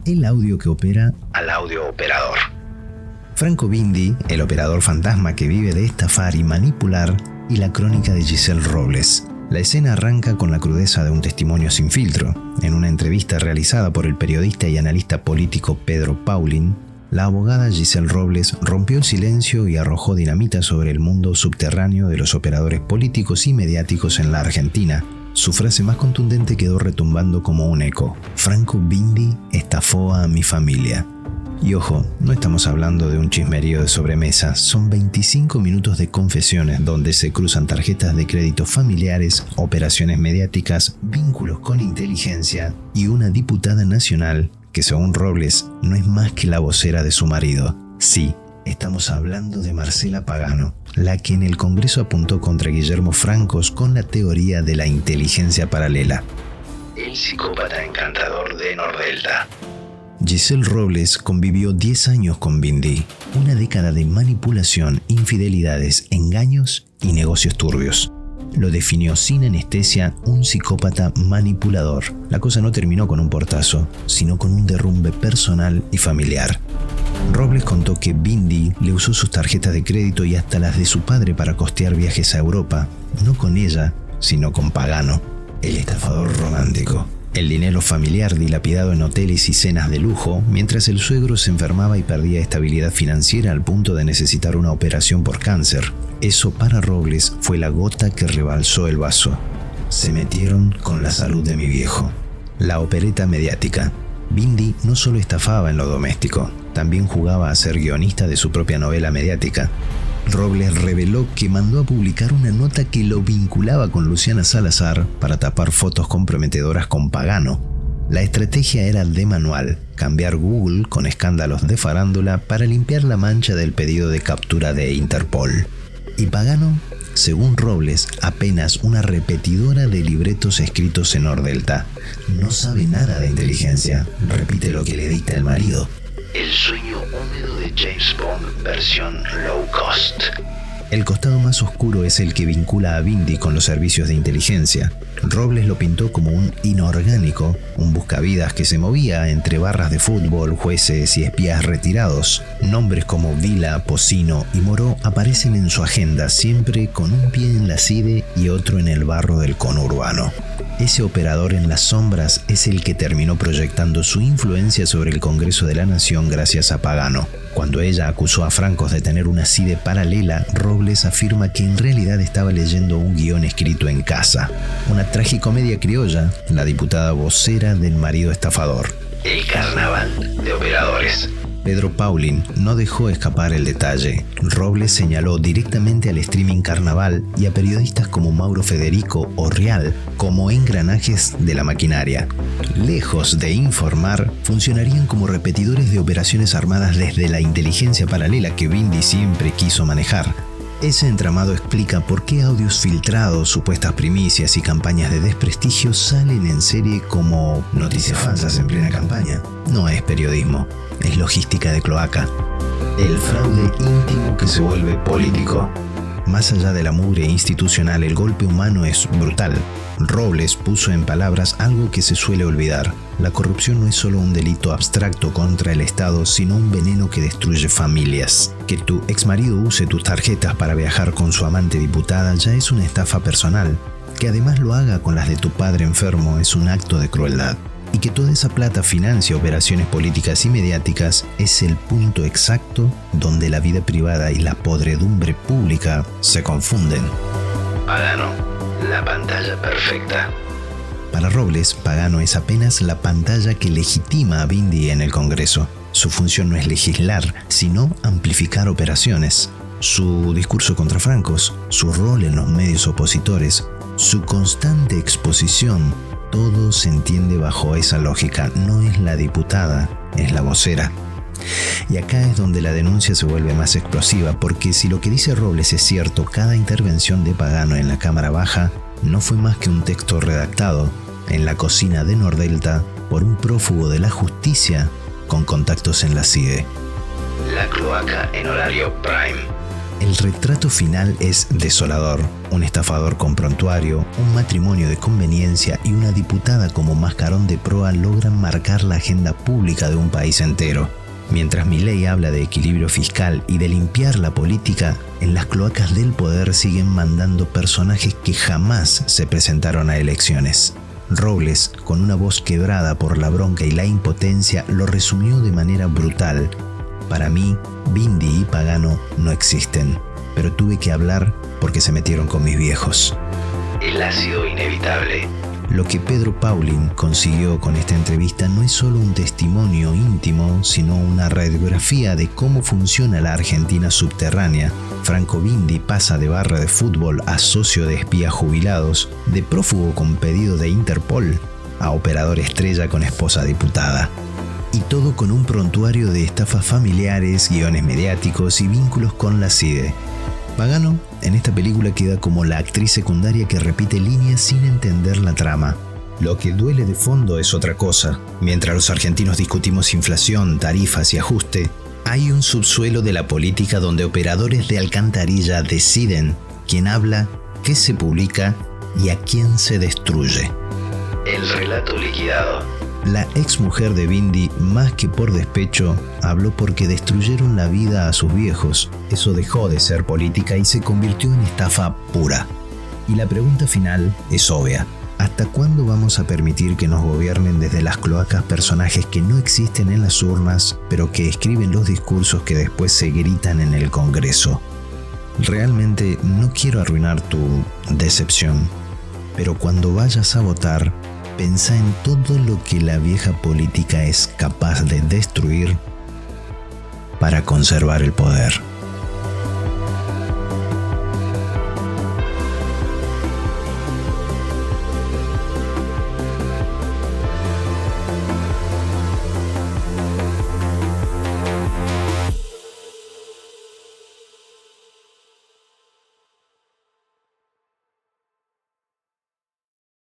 el audio que opera al audio operador. Franco Bindi, el operador fantasma que vive de estafar y manipular, y la crónica de Giselle Robles. La escena arranca con la crudeza de un testimonio sin filtro. En una entrevista realizada por el periodista y analista político Pedro Paulin, la abogada Giselle Robles rompió el silencio y arrojó dinamita sobre el mundo subterráneo de los operadores políticos y mediáticos en la Argentina. Su frase más contundente quedó retumbando como un eco: Franco Bindi estafó a mi familia. Y ojo, no estamos hablando de un chismerío de sobremesa, son 25 minutos de confesiones donde se cruzan tarjetas de crédito familiares, operaciones mediáticas, vínculos con inteligencia y una diputada nacional que, según Robles, no es más que la vocera de su marido. Sí, estamos hablando de Marcela Pagano, la que en el Congreso apuntó contra Guillermo Francos con la teoría de la inteligencia paralela. El psicópata encantador de Nordelta. Giselle Robles convivió 10 años con Bindi, una década de manipulación, infidelidades, engaños y negocios turbios. Lo definió sin anestesia un psicópata manipulador. La cosa no terminó con un portazo, sino con un derrumbe personal y familiar. Robles contó que Bindi le usó sus tarjetas de crédito y hasta las de su padre para costear viajes a Europa, no con ella, sino con Pagano, el estafador romántico. El dinero familiar dilapidado en hoteles y cenas de lujo, mientras el suegro se enfermaba y perdía estabilidad financiera al punto de necesitar una operación por cáncer. Eso para Robles fue la gota que rebalsó el vaso. Se metieron con la salud de mi viejo. La opereta mediática. Bindi no solo estafaba en lo doméstico, también jugaba a ser guionista de su propia novela mediática. Robles reveló que mandó a publicar una nota que lo vinculaba con Luciana Salazar para tapar fotos comprometedoras con Pagano. La estrategia era de manual: cambiar Google con escándalos de farándula para limpiar la mancha del pedido de captura de Interpol. Y Pagano, según Robles, apenas una repetidora de libretos escritos en Nordelta. No sabe nada de inteligencia, repite lo que le dicta el marido. El sueño húmedo de James Bond versión low cost. El costado más oscuro es el que vincula a Bindi con los servicios de inteligencia. Robles lo pintó como un inorgánico, un buscavidas que se movía entre barras de fútbol, jueces y espías retirados. Nombres como Vila, Pocino y Moró aparecen en su agenda, siempre con un pie en la CIDE y otro en el barro del conurbano. Ese operador en las sombras es el que terminó proyectando su influencia sobre el Congreso de la Nación gracias a Pagano. Cuando ella acusó a Francos de tener una CIDE paralela, Robles afirma que en realidad estaba leyendo un guión escrito en casa. Una tragicomedia criolla, la diputada vocera del marido estafador. El carnaval de operadores. Pedro Paulin no dejó escapar el detalle. Robles señaló directamente al streaming carnaval y a periodistas como Mauro Federico o Real como engranajes de la maquinaria. Lejos de informar, funcionarían como repetidores de operaciones armadas desde la inteligencia paralela que Bindi siempre quiso manejar. Ese entramado explica por qué audios filtrados, supuestas primicias y campañas de desprestigio salen en serie como noticias falsas en plena campaña. No es periodismo, es logística de cloaca. El fraude íntimo que se vuelve político. Más allá de la mugre institucional, el golpe humano es brutal. Robles puso en palabras algo que se suele olvidar. La corrupción no es solo un delito abstracto contra el Estado, sino un veneno que destruye familias. Que tu exmarido use tus tarjetas para viajar con su amante diputada ya es una estafa personal. Que además lo haga con las de tu padre enfermo es un acto de crueldad. Y que toda esa plata financie operaciones políticas y mediáticas es el punto exacto donde la vida privada y la podredumbre pública se confunden. Pagano, la pantalla perfecta. Para Robles, Pagano es apenas la pantalla que legitima a Bindi en el Congreso. Su función no es legislar, sino amplificar operaciones. Su discurso contra Francos, su rol en los medios opositores, su constante exposición, todo se entiende bajo esa lógica. No es la diputada, es la vocera. Y acá es donde la denuncia se vuelve más explosiva, porque si lo que dice Robles es cierto, cada intervención de Pagano en la Cámara Baja no fue más que un texto redactado en la cocina de Nordelta por un prófugo de la justicia con contactos en la CIDE. La cloaca en horario prime. El retrato final es desolador. Un estafador con prontuario, un matrimonio de conveniencia y una diputada como mascarón de proa logran marcar la agenda pública de un país entero. Mientras Milei habla de equilibrio fiscal y de limpiar la política, en las cloacas del poder siguen mandando personajes que jamás se presentaron a elecciones. Robles, con una voz quebrada por la bronca y la impotencia, lo resumió de manera brutal. Para mí, Bindi y Pagano no existen, pero tuve que hablar porque se metieron con mis viejos. El ácido inevitable. Lo que Pedro Paulin consiguió con esta entrevista no es solo un testimonio íntimo, sino una radiografía de cómo funciona la Argentina subterránea. Franco Bindi pasa de barra de fútbol a socio de espías jubilados, de prófugo con pedido de Interpol, a operador estrella con esposa diputada. Y todo con un prontuario de estafas familiares, guiones mediáticos y vínculos con la CIDE. Pagano en esta película queda como la actriz secundaria que repite líneas sin entender la trama. Lo que duele de fondo es otra cosa. Mientras los argentinos discutimos inflación, tarifas y ajuste, hay un subsuelo de la política donde operadores de alcantarilla deciden quién habla, qué se publica y a quién se destruye. El relato liquidado. La exmujer de Bindi, más que por despecho, habló porque destruyeron la vida a sus viejos. Eso dejó de ser política y se convirtió en estafa pura. Y la pregunta final es obvia. ¿Hasta cuándo vamos a permitir que nos gobiernen desde las cloacas personajes que no existen en las urnas, pero que escriben los discursos que después se gritan en el Congreso? Realmente no quiero arruinar tu decepción, pero cuando vayas a votar, pensá en todo lo que la vieja política es capaz de destruir para conservar el poder.